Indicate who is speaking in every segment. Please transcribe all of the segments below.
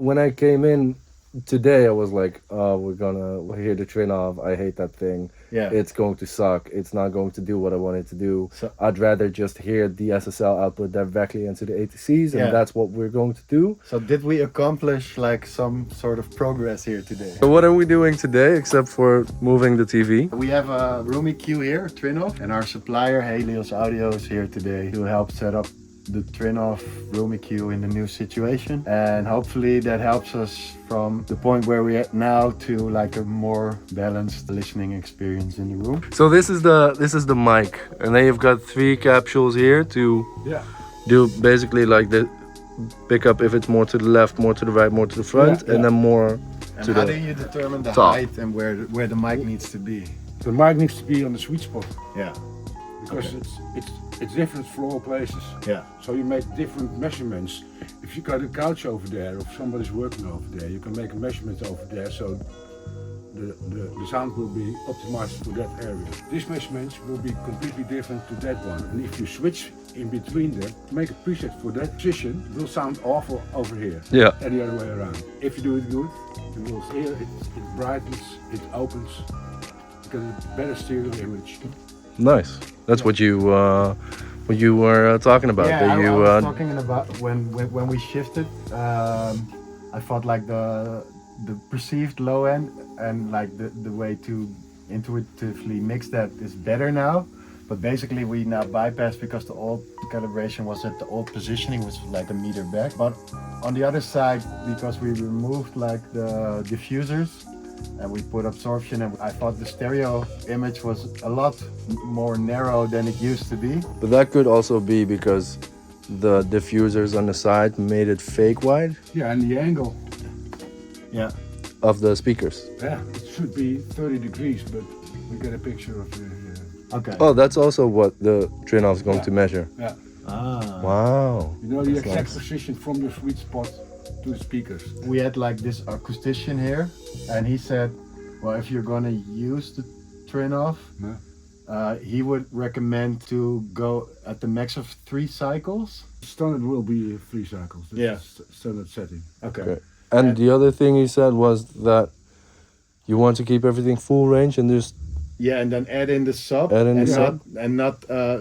Speaker 1: when I came in today, I was like, "Oh, we're hear the Trinnov. I hate that thing.
Speaker 2: Yeah.
Speaker 1: It's going to suck. It's not going to do what I want it to do.
Speaker 2: So
Speaker 1: I'd rather just hear the SSL output directly into the ATCs, and
Speaker 2: Yeah.
Speaker 1: that's what we're going to do."
Speaker 2: so did we accomplish like some sort of progress here today?
Speaker 1: So what are we doing today, except for moving the TV?
Speaker 2: We have a room EQ here, Trinnov, and our supplier Helios Audio is here today to help set up the Trinnov room EQ in the new situation, and hopefully that helps us from the point where we're at now to like a more balanced listening experience in the room.
Speaker 1: So this is the mic, and then you've got 3 capsules here to do basically like the pick up if it's more to the left, more to the right, more to the front, and then more
Speaker 2: And
Speaker 1: to
Speaker 2: how
Speaker 1: the
Speaker 2: do you determine the
Speaker 1: top.
Speaker 2: height and where the mic needs to be?
Speaker 3: The mic needs to be on the sweet spot
Speaker 2: Yeah,
Speaker 3: because it's different floor places.
Speaker 2: yeah,
Speaker 3: So you make different measurements. If you got a couch over there, or if somebody's working over there, you can make a measurement over there. So the sound will be optimized for that area. These measurements will be completely different to that one. And if you switch in between them, make a preset for that position, it will sound awful over here.
Speaker 1: Yeah.
Speaker 3: And the other way around. If you do it good, you will hear it brightens, it opens, you get a better stereo image.
Speaker 1: Nice. That's what you were talking about.
Speaker 2: yeah.
Speaker 1: that
Speaker 2: I
Speaker 1: you
Speaker 2: was talking about when we shifted. I thought like the perceived low end and like the way to intuitively mix that is better now. But basically we now bypass because the old calibration was at the old positioning was like a meter back. But on the other side, because we removed like the diffusers and we put absorption, and I thought the stereo image was a lot more narrow than it used to be.
Speaker 1: But that could also be because the diffusers on the side made it fake wide
Speaker 3: Yeah, and the angle,
Speaker 2: Yeah.
Speaker 1: of the speakers.
Speaker 3: yeah, it should be 30 degrees, but we get a picture of the,
Speaker 2: Okay.
Speaker 1: Oh, that's also what the Trinnov is going to measure.
Speaker 3: yeah.
Speaker 2: Ah.
Speaker 1: Wow.
Speaker 3: You know the
Speaker 1: That's
Speaker 3: exact
Speaker 1: nice.
Speaker 3: position from your sweet spot to the speakers.
Speaker 2: We had like this acoustician here, and he said, well, if you're gonna use the Trinnov,
Speaker 3: Yeah.
Speaker 2: he would recommend to go at the max of 3 cycles.
Speaker 3: Standard will be 3 cycles. That's
Speaker 2: Yeah.
Speaker 3: Standard setting.
Speaker 1: Okay. And the other thing he said was that you want to keep everything full range and just
Speaker 2: Yeah, and then add in the sub,
Speaker 1: Add in
Speaker 2: and
Speaker 1: the sub.
Speaker 2: not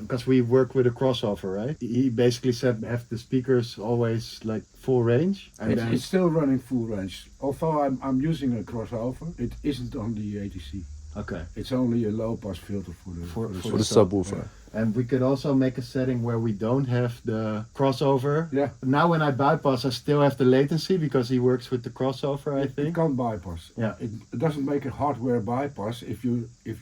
Speaker 2: because we work with a crossover, right? He basically said have the speakers always like full range, and then
Speaker 3: It's still running full range. Although I'm using a crossover, it isn't on the ATC.
Speaker 2: okay.
Speaker 3: It's only a low pass filter for the
Speaker 2: For
Speaker 1: for the subwoofer.
Speaker 2: And we could also make a setting where we don't have the crossover.
Speaker 3: Yeah.
Speaker 2: Now when I bypass, I still have the latency because he works with the crossover, I
Speaker 3: It
Speaker 2: think.
Speaker 3: can't bypass.
Speaker 2: Yeah.
Speaker 3: It doesn't make a hardware bypass if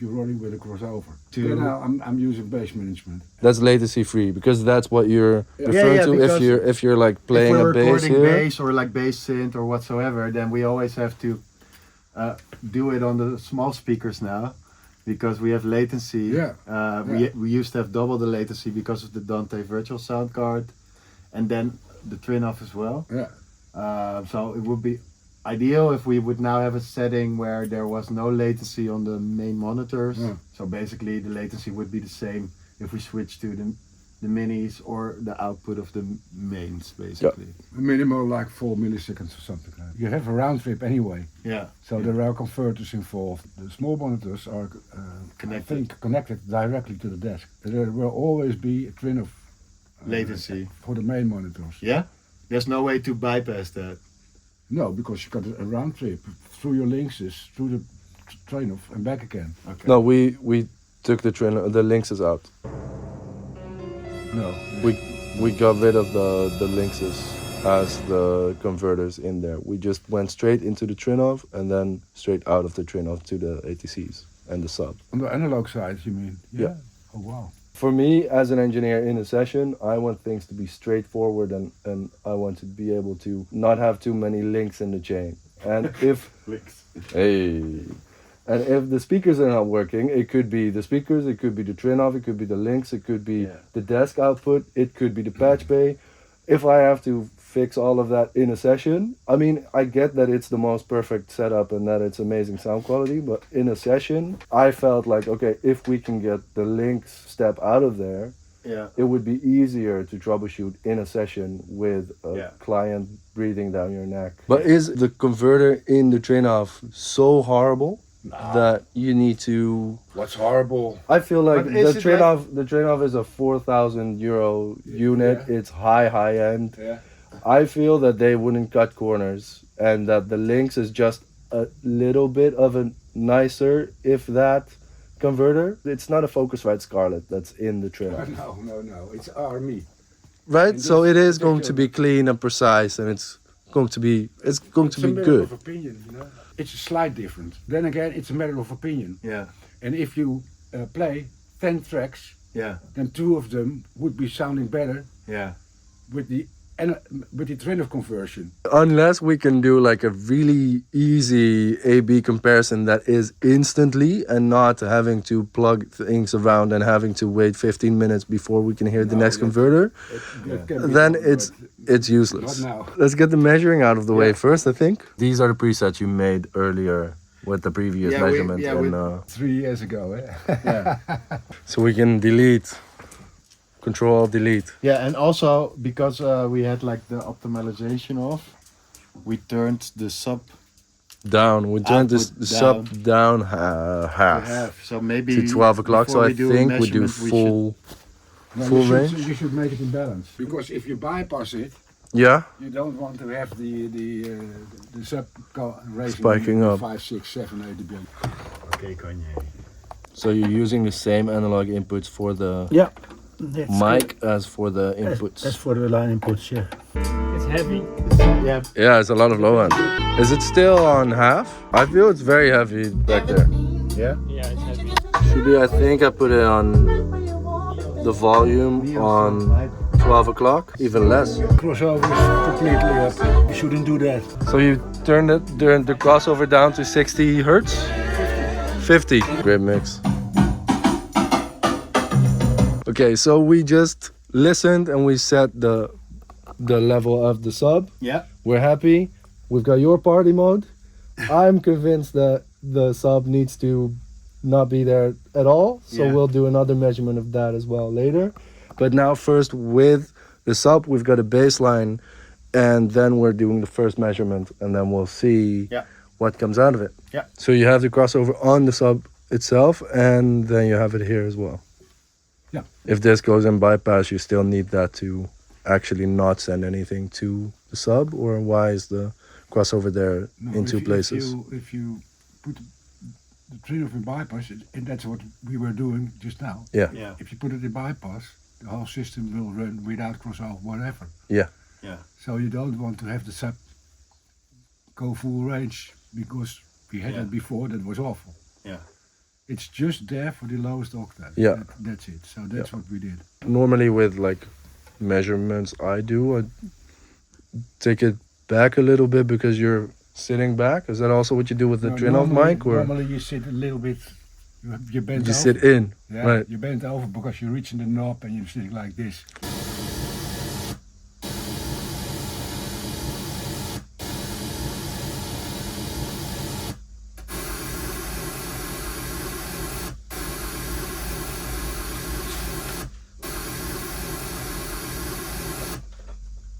Speaker 3: you're running with a crossover.
Speaker 2: To-
Speaker 3: Then I'm using base management.
Speaker 1: That's latency free because that's what you're
Speaker 3: Yeah.
Speaker 1: referring
Speaker 2: Yeah,
Speaker 1: to
Speaker 2: because
Speaker 1: if you're like playing
Speaker 2: if we're
Speaker 1: a bass
Speaker 2: recording
Speaker 1: here.
Speaker 2: bass or like bass synth or whatsoever, then we always have to do it on the small speakers now because we have latency.
Speaker 3: Yeah.
Speaker 2: We used to have double the latency because of the Dante virtual sound card, and then the Trinnov as well.
Speaker 3: Yeah.
Speaker 2: So it would be ideal if we would now have a setting where there was no latency on the main monitors.
Speaker 3: Yeah.
Speaker 2: So basically the latency would be the same if we switch to the minis or the output of the mains, basically.
Speaker 3: Minimal like 4 milliseconds or something like that. You have a round trip anyway.
Speaker 2: Yeah.
Speaker 3: So there are converters involved. The small monitors are
Speaker 2: Connected.
Speaker 3: I think connected directly to the desk. There will always be a Trinnov
Speaker 2: Latency.
Speaker 3: for the main monitors.
Speaker 2: Yeah? There's no way to bypass that.
Speaker 3: No, because you got a round trip through your Linksys, through the Trinnov and back again.
Speaker 2: Okay.
Speaker 1: No, we took the Linksys out.
Speaker 3: No.
Speaker 1: We got rid of the Linksys as the converters in there. We just went straight into the Trinnov and then straight out of the Trinnov to the ATCs and the sub.
Speaker 3: On the analog side, you mean?
Speaker 1: Yeah.
Speaker 3: Oh wow.
Speaker 1: For me, as an engineer in a session, I want things to be straightforward and I want to be able to not have too many links in the chain. And if and if the speakers are not working, it could be the speakers, it could be the Trinnov, it could be the links, it could be the desk output, it could be the patch bay. If I have to fix all of that in a session, I mean, I get that it's the most perfect setup and that it's amazing sound quality, but in a session, I felt like, okay, if we can get the links step out of there,
Speaker 2: Yeah.
Speaker 1: it would be easier to troubleshoot in a session with a
Speaker 2: Yeah.
Speaker 1: client breathing down your neck. But is the converter in the Trinnov so horrible that you need to?
Speaker 3: What's horrible?
Speaker 1: I feel like
Speaker 2: But
Speaker 1: the
Speaker 2: is it
Speaker 1: Trinnov is a €4,000 unit.
Speaker 3: Yeah.
Speaker 1: It's high end.
Speaker 3: Yeah.
Speaker 1: I feel that they wouldn't cut corners, and that the Lynx is just a little bit of a nicer, if that, converter. It's not a Focusrite Scarlett that's in the Trinnov.
Speaker 3: No. It's RME.
Speaker 1: Right,
Speaker 3: And
Speaker 1: so
Speaker 3: this-
Speaker 1: it is
Speaker 3: this
Speaker 1: going
Speaker 3: is
Speaker 1: to
Speaker 3: your-
Speaker 1: be clean and precise, and it's going to be
Speaker 3: It's
Speaker 1: good.
Speaker 3: a matter of opinion, you know. It's a slight difference. Then again, it's a matter of opinion.
Speaker 2: Yeah.
Speaker 3: And if you play 10 tracks,
Speaker 2: Yeah.
Speaker 3: then 2 of them would be sounding better
Speaker 2: Yeah.
Speaker 3: with the Trinnov conversion.
Speaker 1: Unless we can do like a really easy A/B comparison that is instantly, and not having to plug things around and having to wait 15 minutes before we can hear the
Speaker 3: No,
Speaker 1: next
Speaker 3: that-
Speaker 1: converter,
Speaker 3: That can be
Speaker 1: then
Speaker 3: done,
Speaker 1: it's
Speaker 3: but
Speaker 1: useless.
Speaker 3: not now.
Speaker 1: Let's get the measuring out of the way
Speaker 3: Yeah.
Speaker 1: first, I think. These are the presets you made earlier with the previous
Speaker 2: Yeah, we-
Speaker 1: measurement.
Speaker 2: yeah,
Speaker 1: and,
Speaker 2: we-
Speaker 3: 3 years ago, eh?
Speaker 2: Yeah.
Speaker 1: so we can delete, Control Delete.
Speaker 2: Yeah, and also because we had like the optimization off, we turned the sub
Speaker 1: Down. We turned this
Speaker 2: Output
Speaker 1: sub down
Speaker 2: to
Speaker 1: half
Speaker 2: half. So maybe
Speaker 1: to 12 o'clock. So
Speaker 2: before
Speaker 1: I
Speaker 2: we do a
Speaker 1: think we do
Speaker 2: measurement, we
Speaker 1: full.
Speaker 3: No,
Speaker 1: Full
Speaker 3: you
Speaker 1: range?
Speaker 3: should, you should make it in balance. Because if you bypass it,
Speaker 1: Yeah.
Speaker 3: you don't want to have the sub raising
Speaker 1: Spiking up.
Speaker 3: 5, 6, 7, 8 dB.
Speaker 2: Okay, Kanye.
Speaker 1: So you're using the same analog inputs for the
Speaker 4: Yeah.
Speaker 1: mic as for the inputs.
Speaker 4: That's for the line inputs, yeah.
Speaker 5: It's heavy.
Speaker 2: Yeah.
Speaker 1: Yeah, it's a lot of low end. Is it still on half? I feel it's very heavy back there.
Speaker 2: Yeah.
Speaker 5: Yeah, it's heavy.
Speaker 1: Should be, I think I put it on the volume on 12 o'clock, even less.
Speaker 4: Crossover is completely up. You shouldn't do that.
Speaker 1: So you turned the crossover down to 60 hertz? 50. Great mix. Okay, so we just listened and we set the level of the sub.
Speaker 2: Yeah.
Speaker 1: We're happy. We've got your party mode. I'm convinced that the sub needs to not be there at all. So
Speaker 2: Yeah.
Speaker 1: we'll do another measurement of that as well later. But now first with the sub, we've got a baseline, and then we're doing the first measurement, and then we'll see
Speaker 2: Yeah.
Speaker 1: what comes out of it.
Speaker 2: Yeah.
Speaker 1: So you have the crossover on the sub itself, and then you have it here as well.
Speaker 3: Yeah.
Speaker 1: If this goes in bypass, you still need that to actually not send anything to the sub, or why is the crossover there
Speaker 3: No,
Speaker 1: in two places?
Speaker 3: If you put the Trinnov in bypass, and that's what we were doing just now.
Speaker 1: Yeah.
Speaker 2: Yeah.
Speaker 3: If you put it in bypass, the whole system will run without crossover, whatever.
Speaker 1: Yeah.
Speaker 2: Yeah.
Speaker 3: So you don't want to have the sub go full range, because we had
Speaker 2: Yeah.
Speaker 3: it before, that was awful.
Speaker 2: Yeah.
Speaker 3: It's just there for the lowest octave.
Speaker 1: Yeah.
Speaker 3: That's it. So that's what we did.
Speaker 1: Normally with like measurements I take it back a little bit because you're sitting back. Is that also what you do with the
Speaker 3: No,
Speaker 1: Trinnov
Speaker 3: normally-
Speaker 1: mic, or
Speaker 3: Normally you sit a little bit, you bend
Speaker 1: you
Speaker 3: over.
Speaker 1: sit in?
Speaker 3: Yeah,
Speaker 1: Right.
Speaker 3: you bend over because you're reaching the knob and you're sitting like this.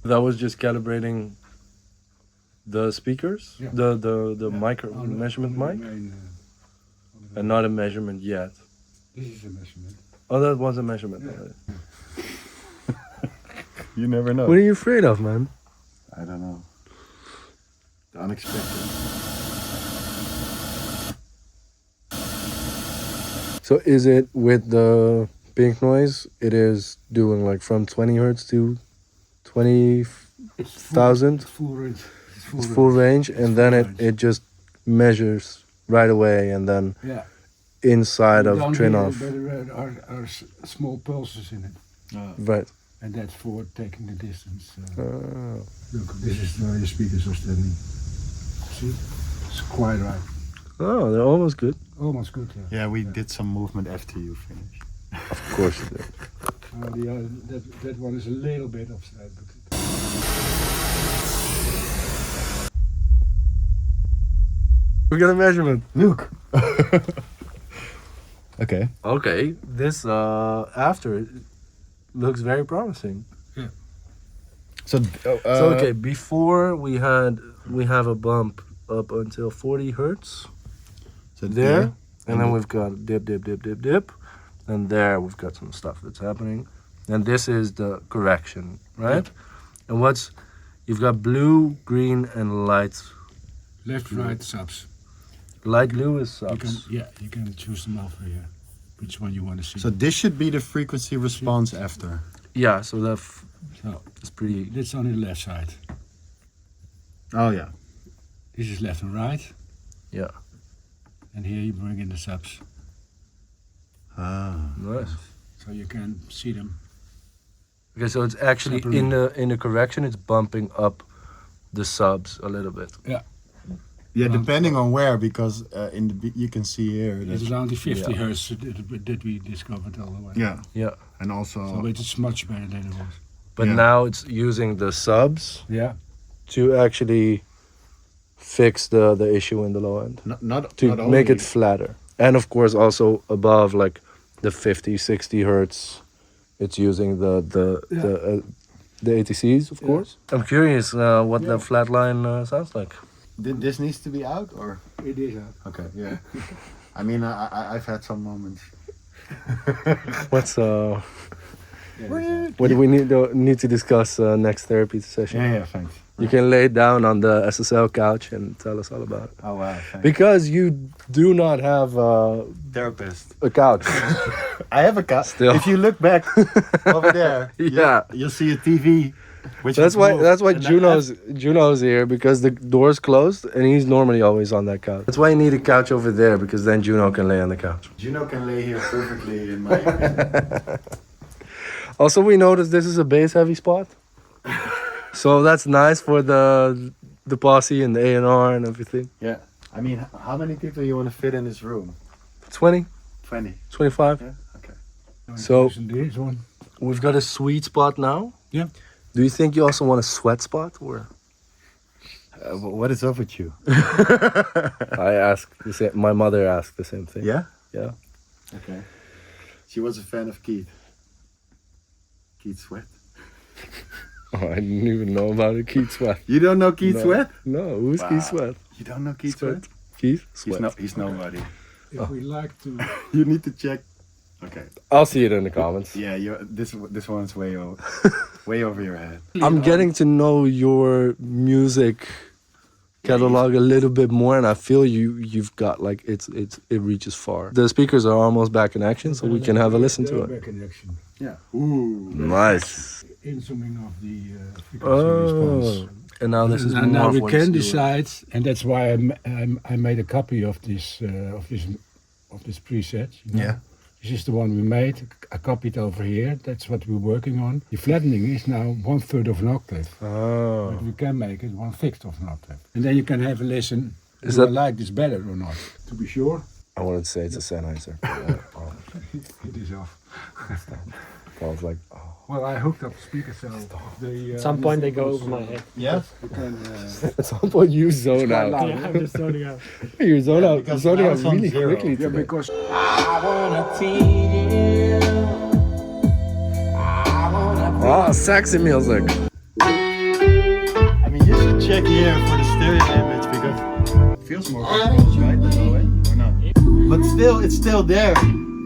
Speaker 1: That was just calibrating the speakers,
Speaker 3: Yeah.
Speaker 1: the
Speaker 3: Yeah,
Speaker 1: micro
Speaker 3: on the-
Speaker 1: measurement
Speaker 3: on the
Speaker 1: mic,
Speaker 3: main,
Speaker 1: and not a measurement yet.
Speaker 3: this is a measurement.
Speaker 1: Oh, that was a measurement.
Speaker 3: Yeah.
Speaker 1: already.
Speaker 2: You never know.
Speaker 1: What are you afraid of, man?
Speaker 2: I don't know. The unexpected.
Speaker 1: So is it with the pink noise? It is doing like from 20 hertz to 20,000.
Speaker 3: It's full range.
Speaker 1: It's full range,
Speaker 3: It's
Speaker 1: and then
Speaker 3: full
Speaker 1: it
Speaker 3: range.
Speaker 1: it just measures right away, and then
Speaker 3: Yeah.
Speaker 1: inside of
Speaker 3: Down
Speaker 1: Trinnov.
Speaker 3: here, there are small pulses in it,
Speaker 1: Right.
Speaker 3: and that's for taking the distance.
Speaker 1: Oh.
Speaker 3: Look, this is where your speakers are standing. See? It's quite right.
Speaker 1: Oh, they're almost good.
Speaker 3: Almost good. Yeah.
Speaker 2: Yeah, we did some movement after you finished.
Speaker 1: Of course you did.
Speaker 3: That one is a little bit offside, but
Speaker 1: We got a measurement.
Speaker 2: Look. Okay.
Speaker 1: Okay, this after looks very promising.
Speaker 2: So,
Speaker 1: So okay, before we have a bump up until 40 hertz
Speaker 2: so
Speaker 1: there, and then we've got dip, and there we've got some stuff that's happening, and this is the correction, right? And you've got blue, green, and light.
Speaker 3: Left, right, subs.
Speaker 1: Light blue is
Speaker 3: You can,
Speaker 1: subs.
Speaker 3: you can choose them over here. Which one you want to see.
Speaker 2: So this should be the frequency response after.
Speaker 1: Yeah, so
Speaker 3: So
Speaker 1: that's pretty.
Speaker 3: this on the left side.
Speaker 2: Oh yeah.
Speaker 3: This is left and right.
Speaker 1: Yeah.
Speaker 3: And here you bring in the subs.
Speaker 2: Ah.
Speaker 1: Nice.
Speaker 3: So you can see them.
Speaker 1: Okay, so it's actually in the correction, it's bumping up the subs a little bit.
Speaker 2: Yeah, depending on where, because you can see here.
Speaker 3: It's around the 50
Speaker 1: Yeah.
Speaker 3: hertz that we discovered all the way.
Speaker 2: Yeah,
Speaker 1: Yeah.
Speaker 2: and also.
Speaker 3: So it's much better than it was.
Speaker 1: But
Speaker 2: Yeah.
Speaker 1: now it's using the subs
Speaker 3: Yeah.
Speaker 1: to actually fix the issue in the low end.
Speaker 2: Not
Speaker 1: To
Speaker 2: not
Speaker 1: make
Speaker 2: only-
Speaker 1: it flatter. And of course also above like the 50, 60 hertz, it's using the ATCs, of course. I'm curious what the flat line sounds like.
Speaker 2: This needs to be out, or
Speaker 3: It is.
Speaker 2: okay, yeah. I mean, I've had some moments.
Speaker 1: What's what do we need to discuss next therapy session?
Speaker 2: Yeah, thanks.
Speaker 1: You can lay down on the SSL couch and tell us all about it.
Speaker 2: Oh wow, thanks.
Speaker 1: Because you do not have
Speaker 2: Therapist.
Speaker 1: a couch.
Speaker 2: I have a cat.
Speaker 1: Still.
Speaker 2: If you look back over there,
Speaker 1: Yeah.
Speaker 2: you'll see a TV. Which
Speaker 1: That's
Speaker 2: is
Speaker 1: why
Speaker 2: moved. And
Speaker 1: Juno's here, because the door's closed and he's normally always on that couch. That's why you need a couch over there, because then Juno can lay on the couch.
Speaker 2: Juno can lay here perfectly in my.
Speaker 1: Also, we noticed this is a bass heavy spot. So that's nice for the posse and the A&R and everything.
Speaker 2: Yeah. I mean, how many people you want to fit in this room?
Speaker 1: 20,
Speaker 2: 20.
Speaker 1: 25.
Speaker 2: Yeah. Okay.
Speaker 1: So-
Speaker 3: This one.
Speaker 1: We've got a sweet spot now.
Speaker 3: Yeah.
Speaker 1: Do you think you also want a sweat spot? Or
Speaker 2: What is up with you?
Speaker 1: I asked the same, my mother asked the same thing.
Speaker 2: Yeah.
Speaker 1: Yeah.
Speaker 2: Okay. She was a fan of Keith. Keith Sweat.
Speaker 1: Oh, I didn't even know about it. Keith Sweat.
Speaker 2: You don't know Keith
Speaker 1: No.
Speaker 2: Sweat?
Speaker 1: No, who's
Speaker 2: Wow.
Speaker 1: Keith Sweat?
Speaker 2: You don't know Keith
Speaker 1: Sweat.
Speaker 2: Sweat?
Speaker 1: Keith
Speaker 2: He's
Speaker 1: Sweat.
Speaker 2: He's nobody.
Speaker 3: If we like to.
Speaker 2: You need to check. Okay.
Speaker 1: I'll see it in the comments.
Speaker 2: Yeah, this one's way over your head.
Speaker 1: I'm getting to know your music catalog a little bit more, and I feel you've got like it reaches far. The speakers are almost back in action, so we can have a listen to it.
Speaker 3: Back in action.
Speaker 2: Yeah. Ooh.
Speaker 1: Nice.
Speaker 3: Inzooming of the frequency response.
Speaker 1: Oh, and now this is
Speaker 3: And
Speaker 1: more
Speaker 3: now
Speaker 1: of
Speaker 3: we
Speaker 1: what
Speaker 3: can
Speaker 1: it's doing.
Speaker 3: decide, and that's why I made a copy of this preset. You know?
Speaker 2: Yeah.
Speaker 3: This is the one we made. I copied over here. That's what we're working on. The flattening is now 1/3 of an octave.
Speaker 1: Oh.
Speaker 3: But we can make it 1/5 of an octave. And then you can have a listen.
Speaker 1: Is
Speaker 3: Do I
Speaker 1: that-
Speaker 3: like this better or not? To be sure,
Speaker 1: I wanted to say it's a Sennheiser.
Speaker 3: it is off.
Speaker 1: I was like, oh.
Speaker 3: Well, I hooked up the speaker cell.
Speaker 5: At some point they go over my head.
Speaker 2: Yeah.
Speaker 3: You can,
Speaker 1: At some point you zone out.
Speaker 3: loud.
Speaker 5: Yeah, I'm just zoning out.
Speaker 1: You zone out.
Speaker 2: because
Speaker 1: Zoning
Speaker 2: now
Speaker 1: out
Speaker 2: it's on
Speaker 1: really
Speaker 2: zero.
Speaker 1: quickly
Speaker 3: yeah,
Speaker 1: today.
Speaker 3: because
Speaker 1: Ah, sexy music.
Speaker 2: I mean, you should check here for the stereo image because it feels more composed, right? The low end, or not? But still, it's still there.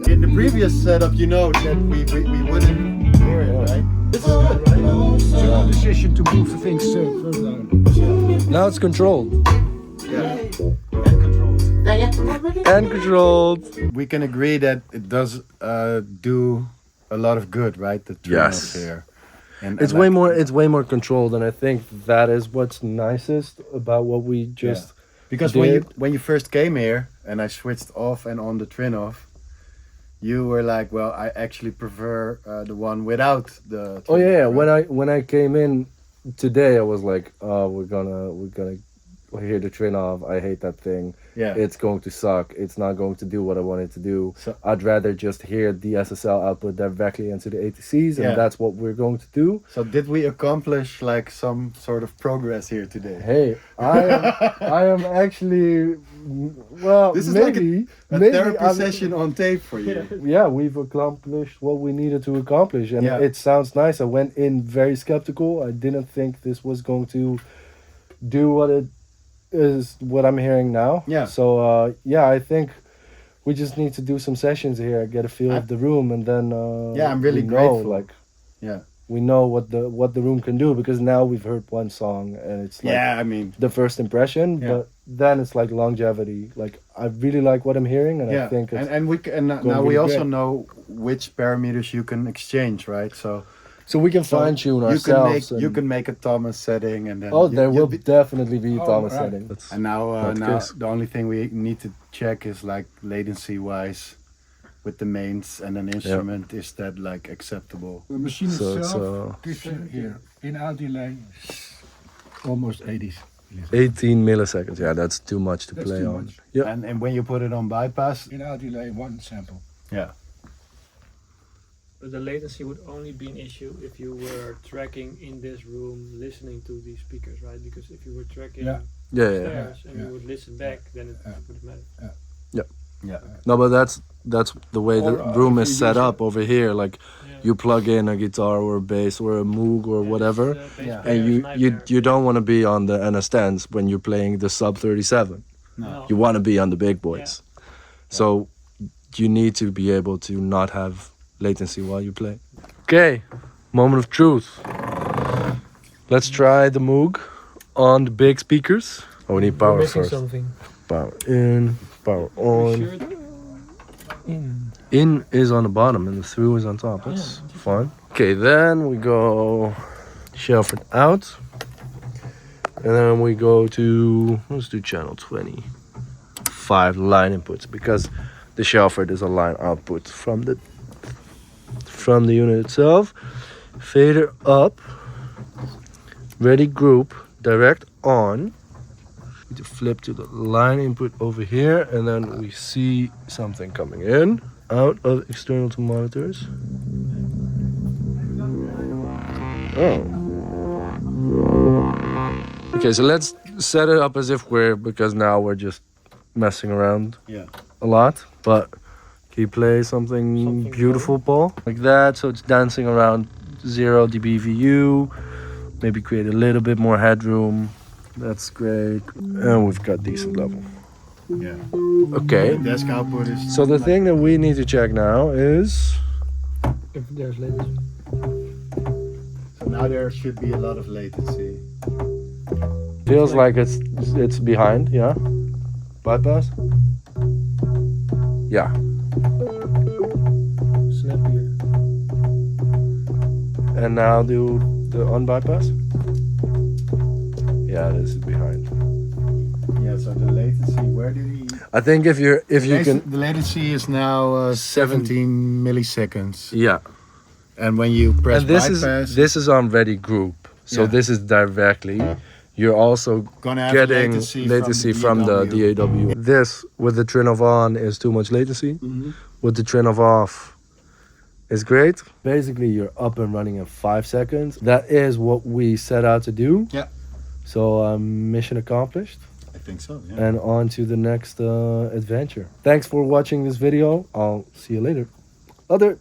Speaker 2: In the previous setup, you know that we wouldn't hear it, right? This is good, right?
Speaker 3: it's a decision to move the things further down.
Speaker 1: Now it's controlled.
Speaker 2: Yeah. And controlled.
Speaker 1: And controlled.
Speaker 2: We can agree that it does do a lot of good, right? The Trinnov
Speaker 1: Yes.
Speaker 2: here. And
Speaker 1: It's
Speaker 2: like-
Speaker 1: way more controlled, and I think that is what's nicest about what we just
Speaker 2: Because
Speaker 1: did.
Speaker 2: when you first came here and I switched off and on the Trinnov, you were like, well, I actually prefer the one without the.
Speaker 1: Oh yeah,
Speaker 2: Trinnov, right?
Speaker 1: when I came in today, I was like, oh, we're gonna hear the Trinnov, I hate that thing.
Speaker 2: Yeah.
Speaker 1: It's going to suck. It's not going to do what I want it to do.
Speaker 2: So-
Speaker 1: I'd rather just hear the SSL output directly into the ATCs, and
Speaker 2: Yeah.
Speaker 1: that's what we're going to do.
Speaker 2: So did we accomplish like some sort of progress here today?
Speaker 1: Hey, I am actually, well,
Speaker 2: This is like
Speaker 1: maybe
Speaker 2: A
Speaker 1: maybe
Speaker 2: therapy
Speaker 1: I'm-
Speaker 2: session on tape for you.
Speaker 1: Yeah, we've accomplished what we needed to accomplish, and
Speaker 2: Yeah.
Speaker 1: it sounds nice. I went in very skeptical. I didn't think this was going to do what it is, what I'm hearing now.
Speaker 2: Yeah.
Speaker 1: So yeah, I think we just need to do some sessions here, get a feel of the room, and then
Speaker 2: Yeah, I'm really
Speaker 1: we know,
Speaker 2: grateful.
Speaker 1: like
Speaker 2: Yeah.
Speaker 1: we know what the room can do, because now we've heard one song and it's like
Speaker 2: Yeah, I mean,
Speaker 1: the first impression,
Speaker 2: Yeah.
Speaker 1: but then it's like longevity. Like I really like what I'm hearing, and
Speaker 2: yeah.
Speaker 1: I think it's
Speaker 2: and we and now
Speaker 1: going
Speaker 2: we
Speaker 1: really
Speaker 2: also
Speaker 1: great.
Speaker 2: know which parameters you can exchange, right?
Speaker 1: so we can
Speaker 2: So
Speaker 1: fine tune
Speaker 2: you
Speaker 1: ourselves.
Speaker 2: can make a Thomas setting, and then
Speaker 1: Oh,
Speaker 2: you-
Speaker 1: there
Speaker 2: you'll
Speaker 1: will
Speaker 2: be-
Speaker 1: definitely be a
Speaker 3: Oh,
Speaker 1: Thomas
Speaker 3: right.
Speaker 1: setting.
Speaker 2: And now
Speaker 1: Not the
Speaker 2: now
Speaker 1: case.
Speaker 2: the only thing we need to check is like latency wise with the mains and an instrument, is that like acceptable?
Speaker 3: The machine
Speaker 1: So
Speaker 3: itself
Speaker 1: it's
Speaker 3: gives you here in-out delay almost 80.
Speaker 1: 18 milliseconds. Yeah, that's too much to
Speaker 3: That's
Speaker 1: play
Speaker 3: too
Speaker 1: on.
Speaker 3: much.
Speaker 1: Yep.
Speaker 2: And when you put it on bypass,
Speaker 3: In-out delay, one sample.
Speaker 2: yeah.
Speaker 5: But the latency would only be an issue if you were tracking in this room, listening to these speakers, right? Because if you were tracking
Speaker 3: Yeah.
Speaker 1: Yeah, yeah.
Speaker 5: upstairs and
Speaker 3: Yeah.
Speaker 5: you would listen back, then it
Speaker 3: Yeah.
Speaker 5: wouldn't matter.
Speaker 2: Yeah.
Speaker 1: No, but that's the way the
Speaker 3: Or,
Speaker 1: room
Speaker 3: if
Speaker 1: is
Speaker 3: you
Speaker 1: set
Speaker 3: use
Speaker 1: up over here. Like
Speaker 5: Yeah.
Speaker 1: you plug in a guitar or a bass or a Moog or whatever,
Speaker 2: Yeah.
Speaker 1: and you don't want to be on the NS10s when you're playing the sub 37.
Speaker 2: No.
Speaker 1: You want to be on the big boys. So you need to be able to not have latency while you play. Okay, moment of truth. Let's try the Moog on the big speakers. Oh, we need
Speaker 5: We're
Speaker 1: power
Speaker 5: missing
Speaker 1: first.
Speaker 5: something.
Speaker 1: Power in, power on.
Speaker 5: In.
Speaker 1: In is on the bottom and the through is on top. That's fine. Okay, then we go shelf it out. And then we go to, let's do channel 25 line inputs, because the shelford is a line output from the unit itself. Fader up. Ready group. Direct on. Need to flip to the line input over here, and then we see something coming in out of external to monitors. Oh. Okay, so let's set it up as if because now we're just messing around
Speaker 2: Yeah.
Speaker 1: a lot. But can you play something beautiful, Paul? Like that, so it's dancing around 0 dB VU. Maybe create a little bit more headroom. That's great. And we've got decent level.
Speaker 2: Yeah.
Speaker 1: Okay.
Speaker 2: Desk output is
Speaker 1: So the thing that we need to check now is
Speaker 5: If there's latency.
Speaker 2: so now there should be a lot of latency.
Speaker 1: feels like it's behind, yeah. Bypass. Yeah.
Speaker 5: Snappier.
Speaker 1: And now do the on bypass. Yeah, this is behind.
Speaker 2: Yeah. So the latency, where did he?
Speaker 1: I think if you can,
Speaker 2: The latency is now 17 milliseconds,
Speaker 1: yeah.
Speaker 2: and when you press
Speaker 1: And this
Speaker 2: bypass,
Speaker 1: is on ready group, so
Speaker 2: Yeah.
Speaker 1: this is directly. You're also
Speaker 2: gonna have
Speaker 1: getting latency from the DAW. This with the Trinnov on is too much latency.
Speaker 2: Mhm.
Speaker 1: With the Trinnov off is great. Basically, you're up and running in 5 seconds. That is what we set out to do.
Speaker 2: Yeah.
Speaker 1: So mission accomplished,
Speaker 2: I think so. Yeah.
Speaker 1: and on to the next adventure. Thanks for watching this video. I'll see you later. Later.